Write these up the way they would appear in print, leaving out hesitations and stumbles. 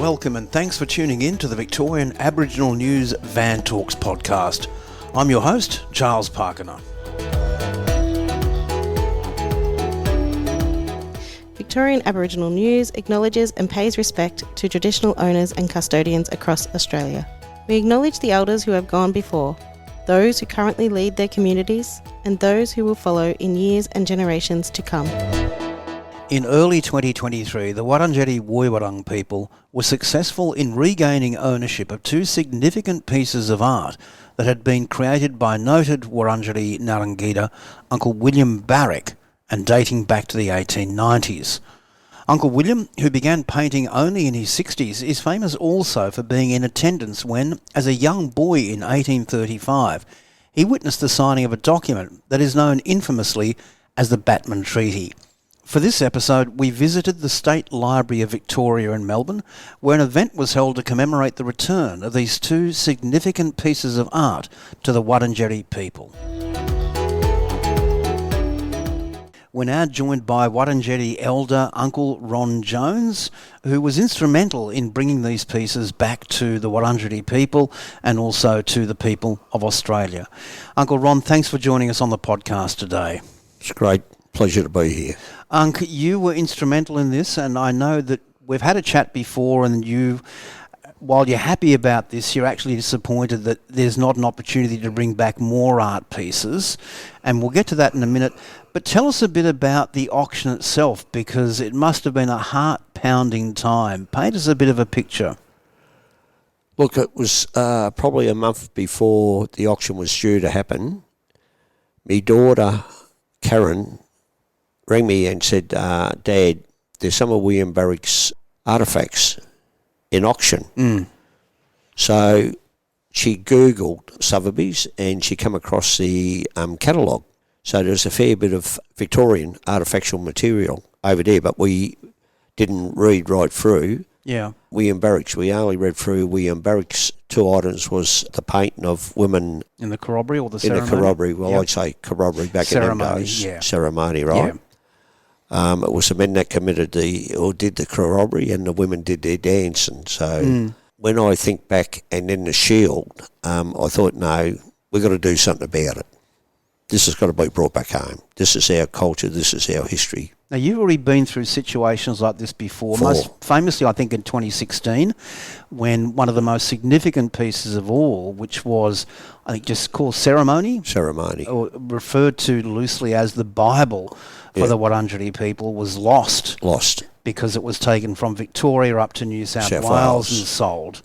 welcome and thanks for tuning in to the Victorian Aboriginal News Van Talks podcast. I'm your host, Charles Parkiner. Victorian Aboriginal News acknowledges and pays respect to traditional owners and custodians across Australia. We acknowledge the elders who have gone before, those who currently lead their communities, and those who will follow in years and generations to come. In early 2023, the Wurundjeri people were successful in regaining ownership of two significant pieces of art that had been created by noted Wurundjeri Narangida Uncle William Barak and dating back to the 1890s. Uncle William, who began painting only in his 60s, is famous also for being in attendance when, as a young boy in 1835, he witnessed the signing of a document that is known infamously as the Batman Treaty. For this episode, we visited the State Library of Victoria in Melbourne, where an event was held to commemorate the return of these two significant pieces of art to the Wurundjeri people. We're now joined by Wurundjeri elder Uncle Ron Jones, who was instrumental in bringing these pieces back to the Wurundjeri people and also to the people of Australia. Uncle Ron, thanks for joining us on the podcast today. It's a great pleasure to be here. Unc, you were instrumental in this, and I know that we've had a chat before, and while you're happy about this, you're actually disappointed that there's not an opportunity to bring back more art pieces, and we'll get to that in a minute. But tell us a bit about the auction itself, because it must have been a heart-pounding time. Paint us a bit of a picture. Look, it was probably a month before the auction was due to happen. My daughter, Karen, rang me and said, Dad, there's some of William Barak's artefacts in auction. So she Googled Sotheby's and she came across the catalogue. So there's a fair bit of Victorian artefactual material over there, but we didn't read right through. Yeah. William Barak's. We only read through William Barak's. Two items was the painting of women in the corroboree or the ceremony? In the corroboree. Well, yep. I'd say corroboree back in them days. Yeah. Ceremony, right? Yeah. It was the men that did the corroboree and the women did their dancing. So when I think back and then the shield, I thought, no, we've got to do something about it. This has got to be brought back home. This is our culture. This is our history. Now, you've already been through situations like this before. Most famously, I think, in 2016, when one of the most significant pieces of all, which was, I think, just called Ceremony, or referred to loosely as the Bible for the Wurundjeri people, was lost. Because it was taken from Victoria up to New South Wales and sold.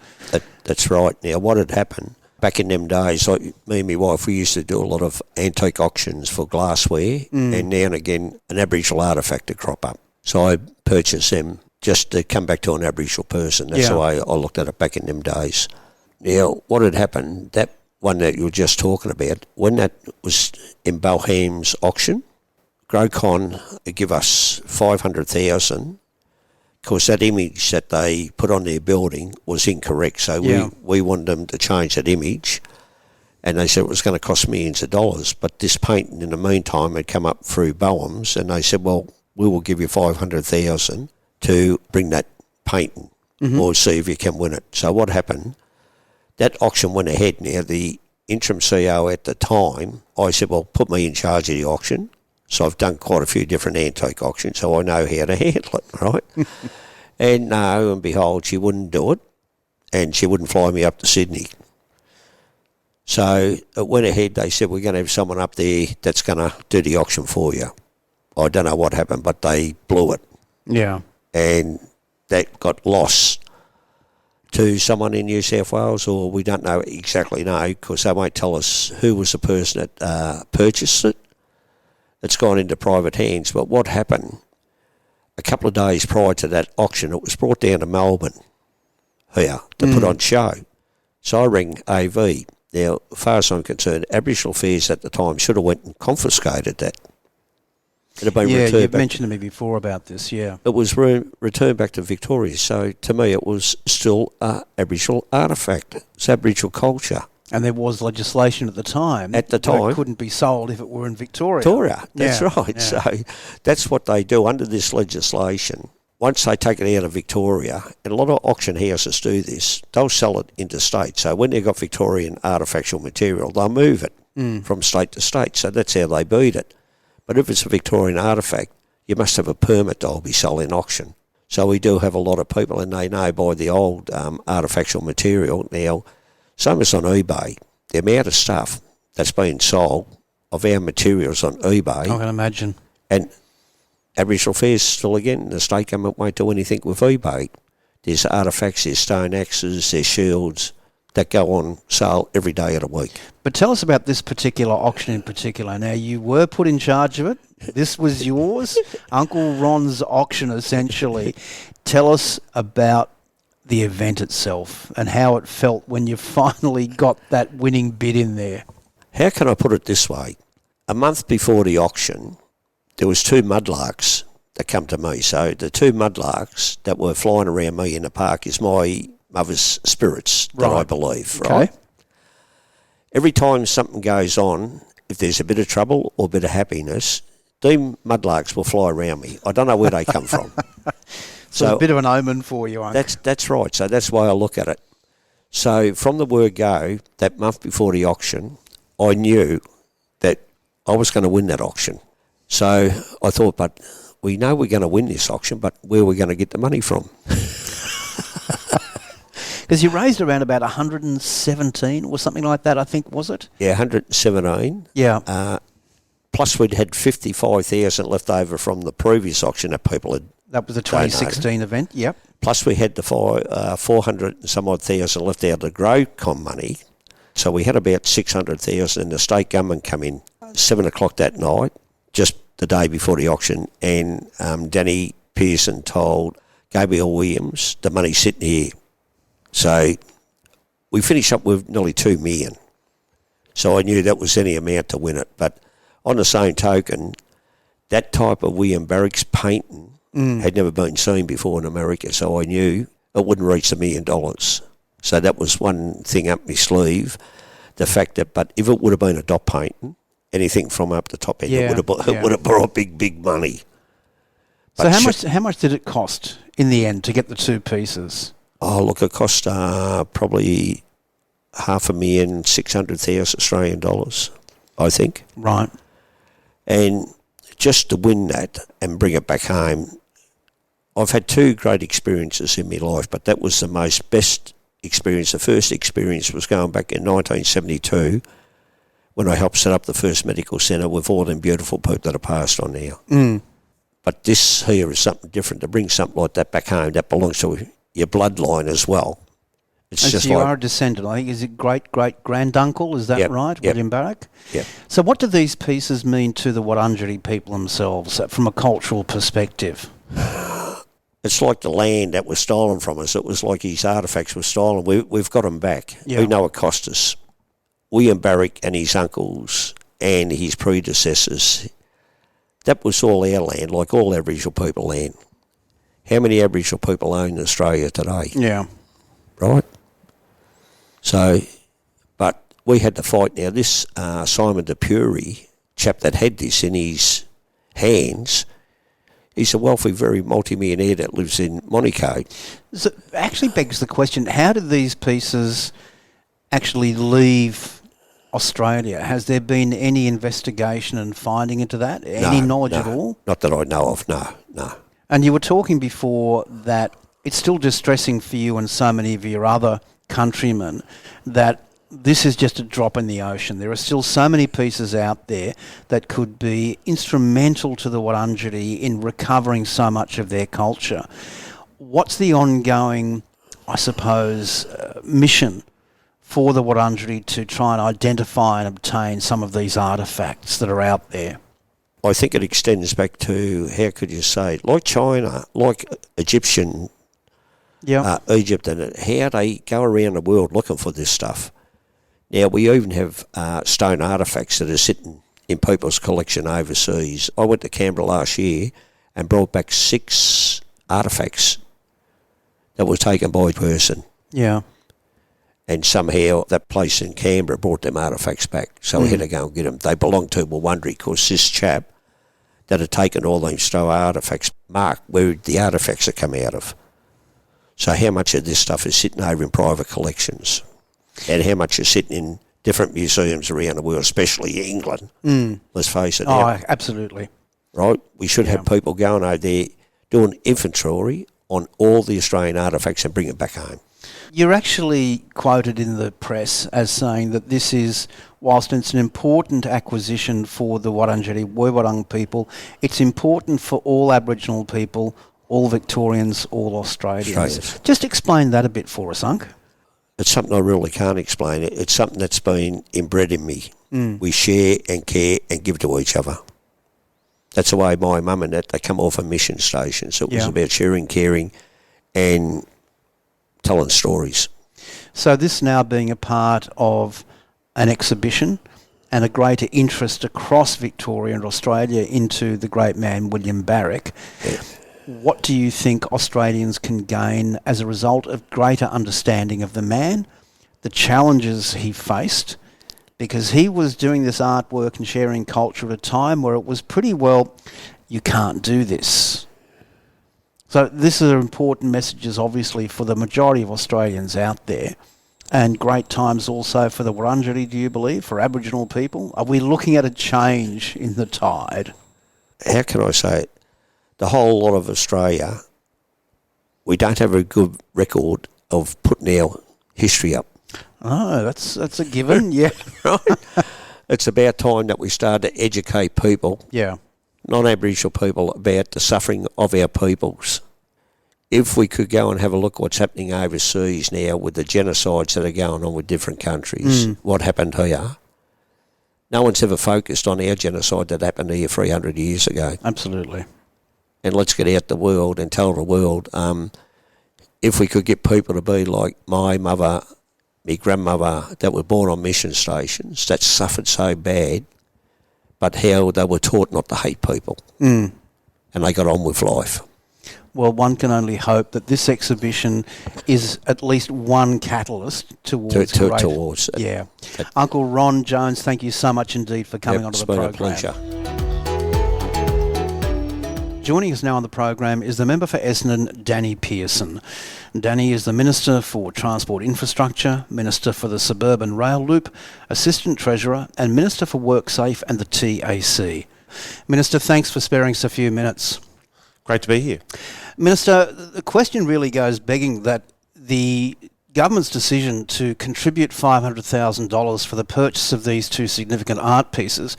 That's right. Now, what had happened, back in them days, like me and my wife, we used to do a lot of antique auctions for glassware, and now and again an Aboriginal artefact would crop up. So I purchased them just to come back to an Aboriginal person. That's the way I looked at it back in them days. Now, what had happened, that one that you were just talking about, when that was in Balham's auction, Grocon give us $500,000 because that image that they put on their building was incorrect. So we wanted them to change that image, and they said it was going to cost millions of dollars. But this painting, in the meantime, had come up through Boeham's, and they said, well, we will give you $500,000 to bring that painting or see if you can win it. So what happened, that auction went ahead. Now, the interim CEO at the time, I said, well, put me in charge of the auction. So I've done quite a few different antique auctions, so I know how to handle it, right? And lo and behold, she wouldn't do it, and she wouldn't fly me up to Sydney. So it went ahead. They said, we're going to have someone up there that's going to do the auction for you. I don't know what happened, but they blew it. Yeah. And that got lost to someone in New South Wales, or we don't exactly know, because they won't tell us who was the person that purchased it. It's gone into private hands. But what happened, a couple of days prior to that auction, it was brought down to Melbourne here to put on show. So I rang AV. Now, as far as I'm concerned, Aboriginal Affairs at the time should have went and confiscated that. It had been returned you've mentioned to me before about this, It was returned back to Victoria. So to me, it was still an Aboriginal artefact. It's Aboriginal culture. And there was legislation at the time. At the time. It couldn't be sold if it were in Victoria. That's right. Yeah. So that's what they do under this legislation. once they take it out of Victoria, and a lot of auction houses do this, they'll sell it interstate. So when they've got Victorian artefactual material, they'll move it from state to state. So that's how they beat it. But if it's a Victorian artefact, you must have a permit to be sold in auction. So we do have a lot of people, and they know by the old artefactual material. Now, same as on eBay, the amount of stuff that's been sold of our materials on eBay. I can imagine. And Aboriginal Affairs still, again, the state government won't do anything with eBay. There's artefacts, there's stone axes, there's shields that go on sale every day of the week. But tell us about this particular auction in particular. Now, you were put in charge of it. This was yours. Uncle Ron's auction, essentially. Tell us about the event itself and how it felt when you finally got that winning bid in there. How can I put it this way? A month before the auction, there was 2 mudlarks that come to me. So the 2 mudlarks that were flying around me in the park is my mother's spirits, that I believe, right? Every time something goes on, if there's a bit of trouble or a bit of happiness, them mudlarks will fly around me. I don't know where they come from. So a bit of an omen for you, Unc. That's right. So that's why I look at it. So from the word go, that month before the auction, I knew that I was going to win that auction. So I thought, but we know we're going to win this auction, but where are we going to get the money from? Because you raised around about 117 or something like that, I think, was it? Yeah, 117. Yeah. Plus we'd had 55,000 left over from the previous auction that people had. That was the 2016 event, yep. Plus we had the 400 and some odd thousand left out of the GrowCom money. So we had about 600,000, and the state government come in 7 o'clock that night, just the day before the auction, and Danny Pearson told Gabriel Williams, the money's sitting here. So we finished up with nearly 2 million. So I knew that was any amount to win it. But on the same token, that type of William Barak's painting had never been seen before in America. So I knew it wouldn't reach $1 million. So that was one thing up my sleeve. The fact that, but if it would have been a dot painting, anything from up the top end, it would have brought big money. But so how much did it cost in the end to get the 2 pieces? Oh, look, it cost probably $5,600,000 Australian dollars, I think. Right. And just to win that and bring it back home, I've had 2 great experiences in my life, but that was the best experience. The first experience was going back in 1972 when I helped set up the first medical centre with all them beautiful people that are passed on now. But this here is something different. To bring something like that back home, that belongs to your bloodline as well. It's and just so you like, are a descendant, I think. Is it great-great-granduncle? Is that right, Yep. William Barak? Yeah. So what do these pieces mean to the Wurundjeri people themselves from a cultural perspective? It's like the land that was stolen from us. It was like his artefacts were stolen. We've got them back. Yeah. We know it cost us. William Barak and his uncles and his predecessors, that was all our land, like all Aboriginal people land. How many Aboriginal people own Australia today? Yeah. Right? So, but we had to fight. Now, this Simon de Pury, chap that had this in his hands, he's a wealthy, very multi-millionaire that lives in Monaco. So it actually begs the question, how did these pieces actually leave Australia? Has there been any investigation and finding into that? Any knowledge at all? Not that I know of, no. And you were talking before that it's still distressing for you and so many of your other countrymen that this is just a drop in the ocean. There are still so many pieces out there that could be instrumental to the Wurundjeri in recovering so much of their culture. What's the ongoing, I suppose, mission for the Wurundjeri to try and identify and obtain some of these artefacts that are out there? I think it extends back to, how could you say, like China, like Egyptian, Egypt, and how they go around the world looking for this stuff. Now, we even have stone artefacts that are sitting in people's collection overseas. I went to Canberra last year and brought back 6 artefacts that were taken by Pearson. Yeah. And somehow that place in Canberra brought them artefacts back. So we had to go and get them. They belong to Wurundjeri because this chap that have taken all these stolen artefacts, mark where the artefacts have come out of. So how much of this stuff is sitting over in private collections, and how much is sitting in different museums around the world, especially England. Let's face it. Oh, absolutely. Right? We should have people going over there doing inventory on all the Australian artefacts and bring it back home. You're actually quoted in the press as saying that this is, whilst it's an important acquisition for the Wurundjeri people, it's important for all Aboriginal people, all Victorians, all Australians. Just explain that a bit for us, Unc. It's something I really can't explain. It's something that's been inbred in me. We share and care and give to each other. That's the way my mum and that, they come off a mission station. So it was about sharing, caring and telling stories. So this now being a part of an exhibition and a greater interest across Victoria and Australia into the great man William Barak, what do you think Australians can gain as a result of greater understanding of the man, the challenges he faced, because he was doing this artwork and sharing culture at a time where it was pretty well, you can't do this. So this is important messages, obviously, for the majority of Australians out there, and great times also for the Wurundjeri, do you believe, for Aboriginal people? Are we looking at a change in the tide? How can I say it? The whole lot of Australia, we don't have a good record of putting our history up. Oh, that's a given, yeah. Right? It's about time that we start to educate people, non-Aboriginal people, about the suffering of our peoples. If we could go and have a look what's happening overseas now with the genocides that are going on with different countries, what happened here, no one's ever focused on our genocide that happened here 300 years ago. Absolutely. And let's get out the world and tell the world, if we could get people to be like my mother, my grandmother, that were born on mission stations, that suffered so bad, but how they were taught not to hate people. And they got on with life. Well, one can only hope that this exhibition is at least one catalyst towards towards it. Yeah. Uncle Ron Jones, thank you so much indeed for coming onto the program. It's been a pleasure. Joining us now on the program is the member for Essendon, Danny Pearson. Danny is the Minister for Transport Infrastructure, Minister for the Suburban Rail Loop, Assistant Treasurer and Minister for WorkSafe and the TAC. Minister, thanks for sparing us a few minutes. Great to be here. Minister, the question really goes begging that the government's decision to contribute $500,000 for the purchase of these two significant art pieces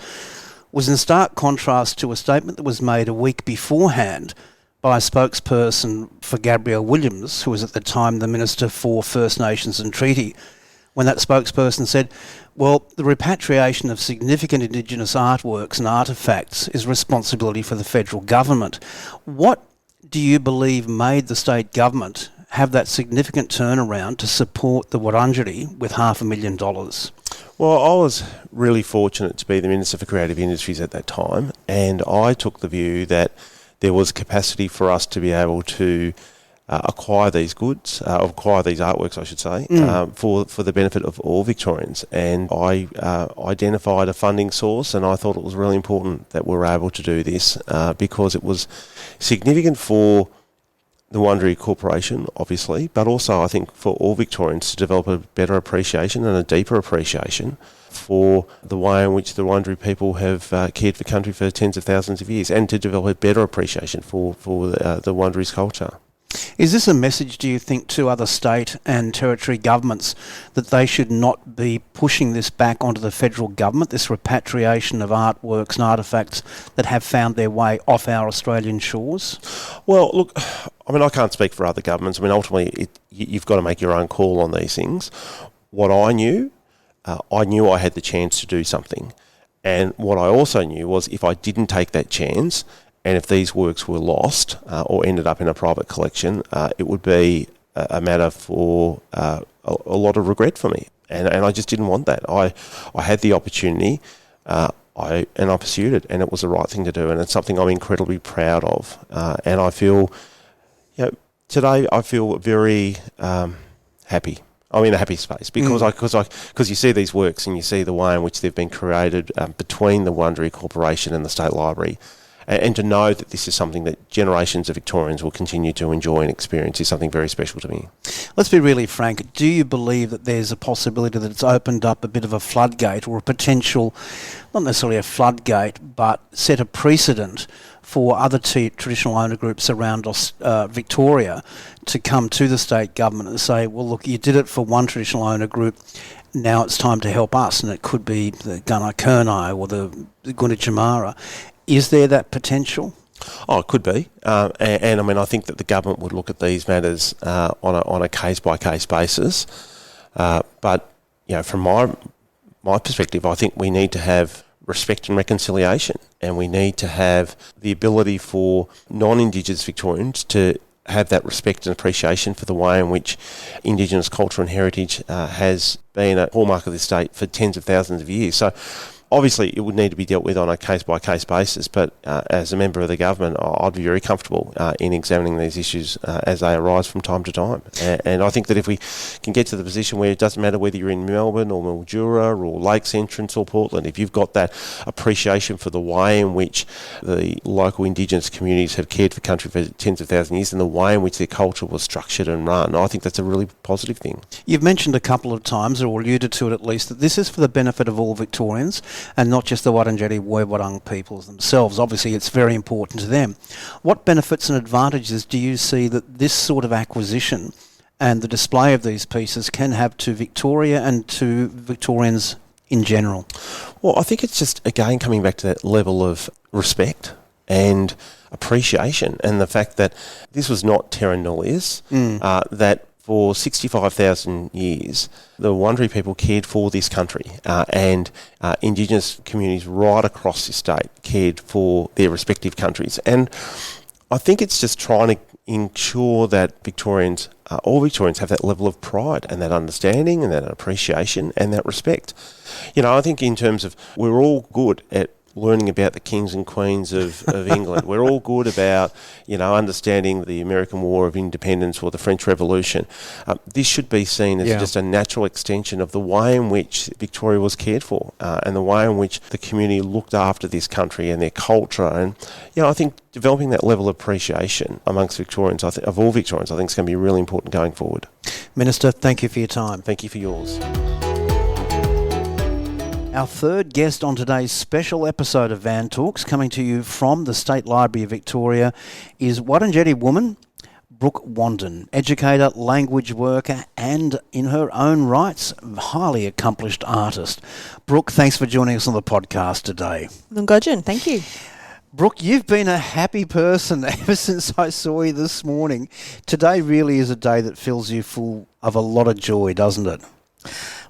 was in stark contrast to a statement that was made a week beforehand by a spokesperson for Gabrielle Williams, who was at the time the Minister for First Nations and Treaty, when that spokesperson said, well, the repatriation of significant Indigenous artworks and artefacts is responsibility for the federal government. What do you believe made the state government have that significant turnaround to support the Wurundjeri with $500,000? Well, I was really fortunate to be the Minister for Creative Industries at that time, and I took the view that there was capacity for us to be able to acquire these goods, acquire these artworks, I should say, for the benefit of all Victorians. And I identified a funding source, and I thought it was really important that we were able to do this because it was significant for the Wurundjeri Corporation, obviously, but also I think for all Victorians to develop a better appreciation and a deeper appreciation for the way in which the Wurundjeri people have cared for country for tens of thousands of years, and to develop a better appreciation for the Wurundjeri's culture. Is this a message, do you think, to other state and territory governments that they should not be pushing this back onto the federal government, this repatriation of artworks and artefacts that have found their way off our Australian shores? Well, look, I mean, I can't speak for other governments. I mean, ultimately, you've got to make your own call on these things. What I knew I had the chance to do something. And what I also knew was if I didn't take that chance, and if these works were lost or ended up in a private collection, it would be a matter for a lot of regret for me. And I just didn't want that. I had the opportunity, I pursued it, and it was the right thing to do. And it's something I'm incredibly proud of. And I feel, today I feel very happy. I'm in a happy space because you see these works and you see the way in which they've been created between the Wurundjeri Corporation and the State Library. and to know that this is something that generations of Victorians will continue to enjoy and experience is something very special to me. Let's be really frank. Do you believe that there's a possibility that it's opened up a bit of a floodgate or a potential, not necessarily a floodgate, but set a precedent for other traditional owner groups around Victoria to come to the state government and say, well, look, you did it for one traditional owner group, now it's time to help us, and it could be the Gunnar Kurnai or the Wurundjeri. Is there that potential? Oh, it could be, and I mean, I think that the government would look at these matters on a case-by-case basis. But you know, from my perspective, I think we need to have respect and reconciliation, and we need to have the ability for non-Indigenous Victorians to have that respect and appreciation for the way in which Indigenous culture and heritage has been a hallmark of this state for tens of thousands of years. So obviously it would need to be dealt with on a case-by-case basis, but as a member of the government, I'd be very comfortable in examining these issues as they arise from time to time. And I think that if we can get to the position where it doesn't matter whether you're in Melbourne or Mildura or Lakes Entrance or Portland, if you've got that appreciation for the way in which the local Indigenous communities have cared for country for tens of thousands of years and the way in which their culture was structured and run, I think that's a really positive thing. You've mentioned a couple of times, or alluded to it at least, that this is for the benefit of all Victorians, and not just the Wurundjeri peoples themselves. Obviously, it's very important to them. What benefits and advantages do you see that this sort of acquisition and the display of these pieces can have to Victoria and to Victorians in general? Well, I think it's just, again, coming back to that level of respect and appreciation, and the fact that this was not terra nullius, that for 65,000 years, the Wurundjeri people cared for this country, and Indigenous communities right across this state cared for their respective countries. And I think it's just trying to ensure that Victorians, all Victorians, have that level of pride and that understanding and that appreciation and that respect. You know, I think in terms of, we're all good at learning about the kings and queens of England. We're all good about, you know, understanding the American War of Independence or the French Revolution. This should be seen as just a natural extension of the way in which Victoria was cared for, and the way in which the community looked after this country and their culture. And, you know, I think developing that level of appreciation amongst Victorians, of all Victorians, I think is going to be really important going forward. Minister, thank you for your time. Thank you for yours. Our third guest on today's special episode of Van Talks, coming to you from the State Library of Victoria, is Wurundjeri woman Brooke Wandin, educator, language worker, and in her own rights, highly accomplished artist. Brooke, thanks for joining us on the podcast today. Lungojin, thank you. Brooke, you've been a happy person ever since I saw you this morning. Today really is a day that fills you full of a lot of joy, doesn't it?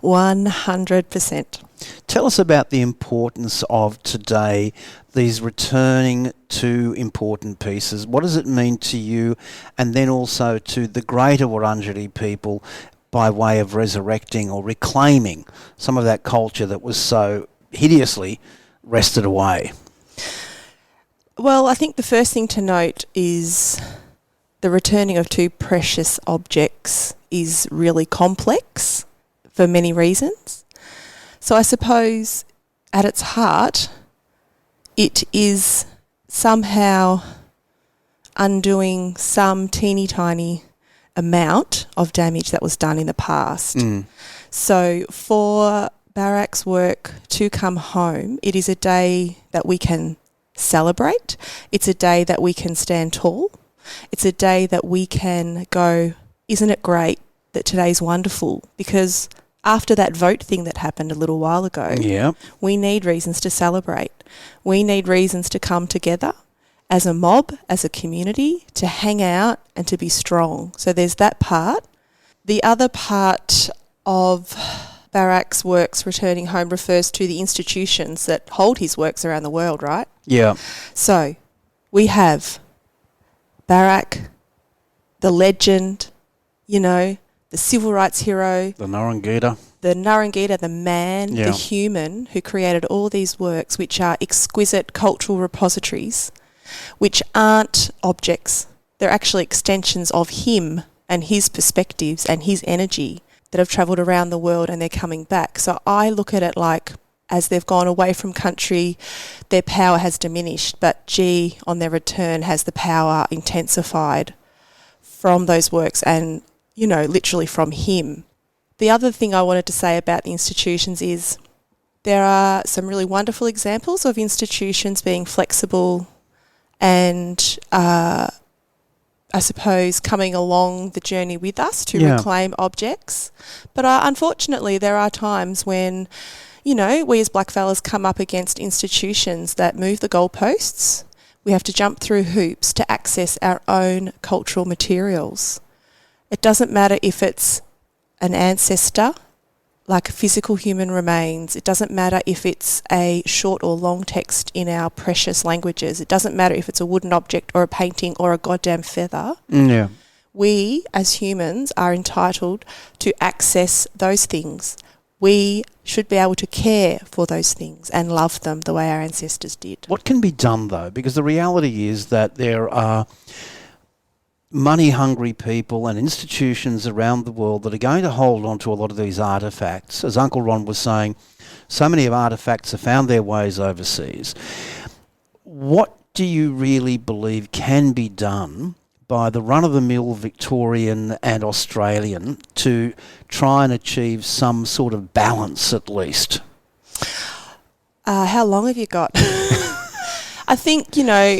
100%. Tell us about the importance of today, these returning to important pieces. What does it mean to you, and then also to the greater Wurundjeri people, by way of resurrecting or reclaiming some of that culture that was so hideously wrested away? Well, I think the first thing to note is the returning of two precious objects is really complex for many reasons. So I suppose at its heart, it is somehow undoing some teeny tiny amount of damage that was done in the past. So for Barak's work to come home, it is a day that we can celebrate. It's a day that we can stand tall. It's a day that we can go, isn't it great that today's wonderful? Because after that vote thing that happened a little while ago, we need reasons to celebrate. We need reasons to come together as a mob, as a community, to hang out and to be strong. So there's that part. The other part of Barak's works returning home refers to the institutions that hold his works around the world, right? Yeah. So we have Barak, the legend, you know, the civil rights hero, The Narangita, the man, the human who created all these works, which are exquisite cultural repositories, which aren't objects. They're actually extensions of him and his perspectives and his energy that have travelled around the world, and they're coming back. So I look at it like as they've gone away from country, their power has diminished, but G, on their return, has the power intensified from those works and, you know, literally from him. The other thing I wanted to say about the institutions is there are some really wonderful examples of institutions being flexible and, I suppose, coming along the journey with us to reclaim objects. But unfortunately, there are times when, you know, we as blackfellas come up against institutions that move the goalposts. We have to jump through hoops to access our own cultural materials. It doesn't matter if it's an ancestor, like physical human remains. It doesn't matter if it's a short or long text in our precious languages. It doesn't matter if it's a wooden object or a painting or a goddamn feather. Yeah. We, as humans, are entitled to access those things. We should be able to care for those things and love them the way our ancestors did. What can be done, though? Because the reality is that there are money-hungry people and institutions around the world that are going to hold on to a lot of these artefacts. As Uncle Ron was saying, so many of artefacts have found their ways overseas. What do you really believe can be done by the run-of-the-mill Victorian and Australian to try and achieve some sort of balance at least? How long have you got? I think, you know,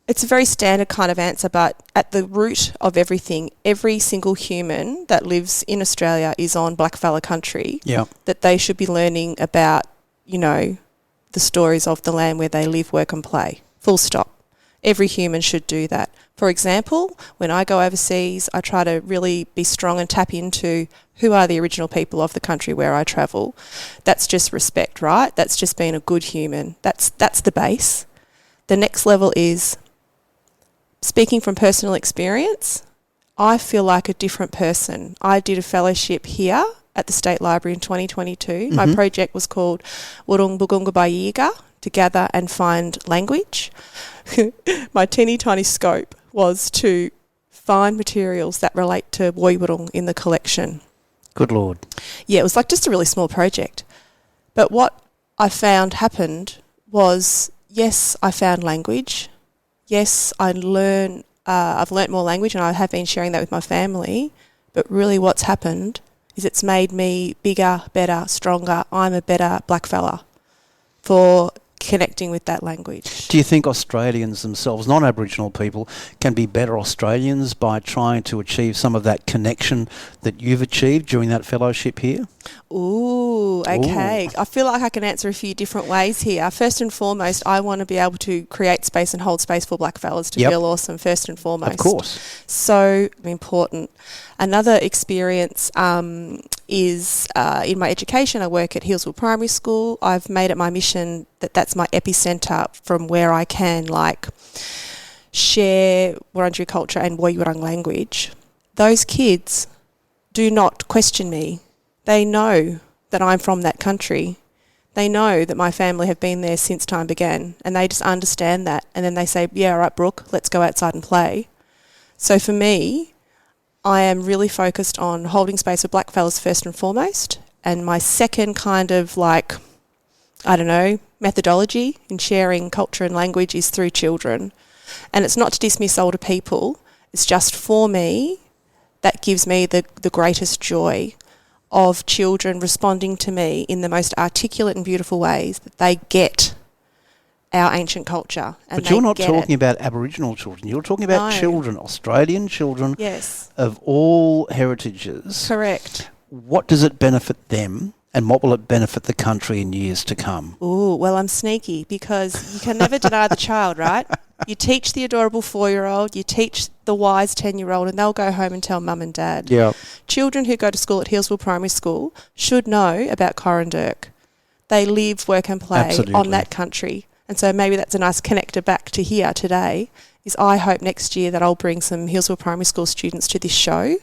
it's a very standard kind of answer, but at the root of everything, every single human that lives in Australia is on blackfella country. Yeah. That they should be learning about, you know, the stories of the land where they live, work and play. Full stop. Every human should do that. For example, when I go overseas, I try to really be strong and tap into who are the original people of the country where I travel. That's just respect, right? That's just being a good human. That's the base. The next level is, speaking from personal experience, I feel like a different person. I did a fellowship here at the State Library in 2022. Mm-hmm. My project was called Wurundjeri, to gather and find language. My teeny tiny scope was to find materials that relate to Woiwurrung in the collection. Good Lord. Yeah, it was like just a really small project. But what I found happened was, yes, I found language. Yes, I've learnt more language and I have been sharing that with my family. But really what's happened is it's made me bigger, better, stronger. I'm a better blackfella for connecting with that language. Do you think Australians themselves, non-Aboriginal people, can be better Australians by trying to achieve some of that connection that you've achieved during that fellowship here? Ooh, okay. Ooh. I feel like I can answer a few different ways here. First and foremost, I want to be able to create space and hold space for blackfellas to feel awesome, first and foremost. Of course. So important. Another experience is in my education. I work at Hillsville Primary School. I've made it my mission that that's my epicentre from where I can share Wurundjeri culture and Woiwurrung language. Those kids do not question me. They know that I'm from that country. They know that my family have been there since time began, and they just understand that. And then they say, yeah, all right, Brooke, let's go outside and play. So for me, I am really focused on holding space for blackfellas first and foremost. And my second kind of methodology in sharing culture and language is through children. And it's not to dismiss older people. It's just for me, that gives me the greatest joy of children responding to me in the most articulate and beautiful ways that they get our ancient culture. And but you're not talking about Aboriginal children. You're talking about children, Australian children of all heritages. Correct. What does it benefit them and what will it benefit the country in years to come? Ooh, well, I'm sneaky because you can never deny the child, right? You teach the adorable 4-year-old, you teach the wise 10-year-old, and they'll go home and tell mum and dad. Yeah. Children who go to school at Hillsville Primary School should know about Corrandirk. They live, work and play on that country. And so maybe that's a nice connector back to here today, is I hope next year that I'll bring some Hillsville Primary School students to this show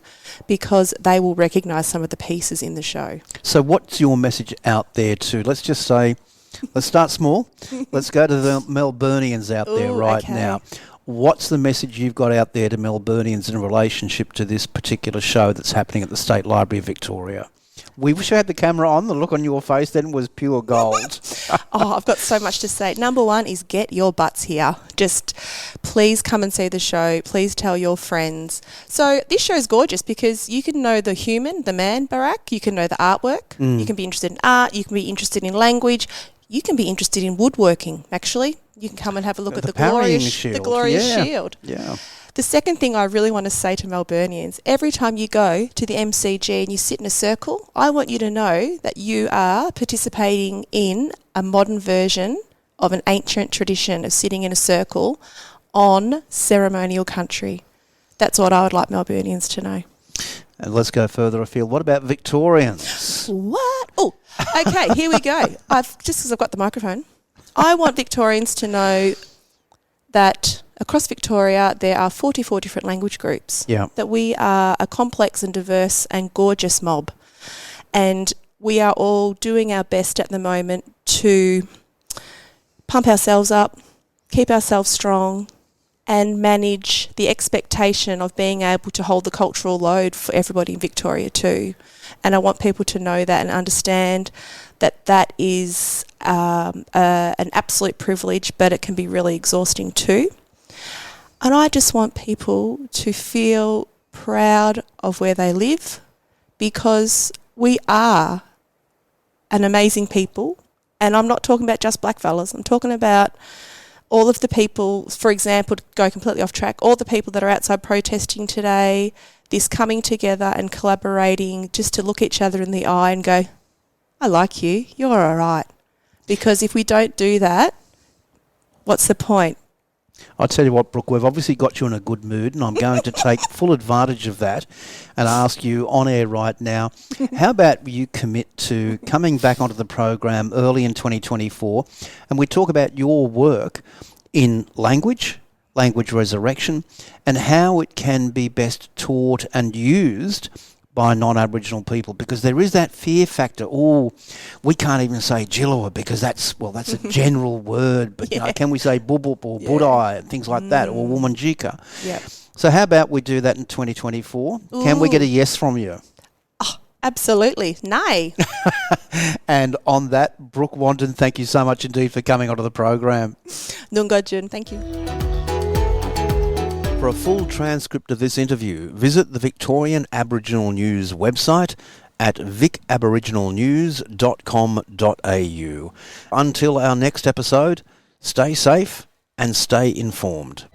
because they will recognise some of the pieces in the show. So what's your message out there to, let's just say, let's start small. Let's go to the Melburnians out there now. What's the message you've got out there to Melburnians in relationship to this particular show that's happening at the State Library of Victoria? We wish I had the camera on. The look on your face then was pure gold. Oh, I've got so much to say. Number one is get your butts here. Just please come and see the show. Please tell your friends. So this show is gorgeous because you can know the human, the man, Barak. You can know the artwork. You can be interested in art. You can be interested in language. You can be interested in woodworking, actually. You can come and have a look at the glorious shield. Yeah. The second thing I really want to say to Melburnians, every time you go to the MCG and you sit in a circle, I want you to know that you are participating in a modern version of an ancient tradition of sitting in a circle on ceremonial country. That's what I would like Melburnians to know. And let's go further afield. What about Victorians? What? Oh, okay, here we go. Just because I've got the microphone, I want Victorians to know that across Victoria there are 44 different language groups. Yeah. That we are a complex and diverse and gorgeous mob. And we are all doing our best at the moment to pump ourselves up, keep ourselves strong, and manage the expectation of being able to hold the cultural load for everybody in Victoria too. And I want people to know that and understand that that is an absolute privilege, but it can be really exhausting too. And I just want people to feel proud of where they live, because we are an amazing people. And I'm not talking about just blackfellas. I'm talking about all of the people, for example, to go completely off track, all the people that are outside protesting today, this coming together and collaborating just to look each other in the eye and go, I like you, you're all right. Because if we don't do that, what's the point? I'll tell you what, Brooke, we've obviously got you in a good mood, and I'm going to take full advantage of that and ask you on air right now, how about you commit to coming back onto the program early in 2024 and we talk about your work in language resurrection, and how it can be best taught and used by non-Aboriginal people, because there is that fear factor. Oh, we can't even say Jilua because that's a general word, but you know, can we say Bubup or Budai and things like that, or Womanjika? Yeah. So how about we do that in 2024? Ooh. Can we get a yes from you? Oh, absolutely. Nay. And on that, Brooke Wandin, thank you so much indeed for coming onto the program. Nungajun, thank you. For a full transcript of this interview, visit the Victorian Aboriginal News website at vicaboriginalnews.com.au. Until our next episode, stay safe and stay informed.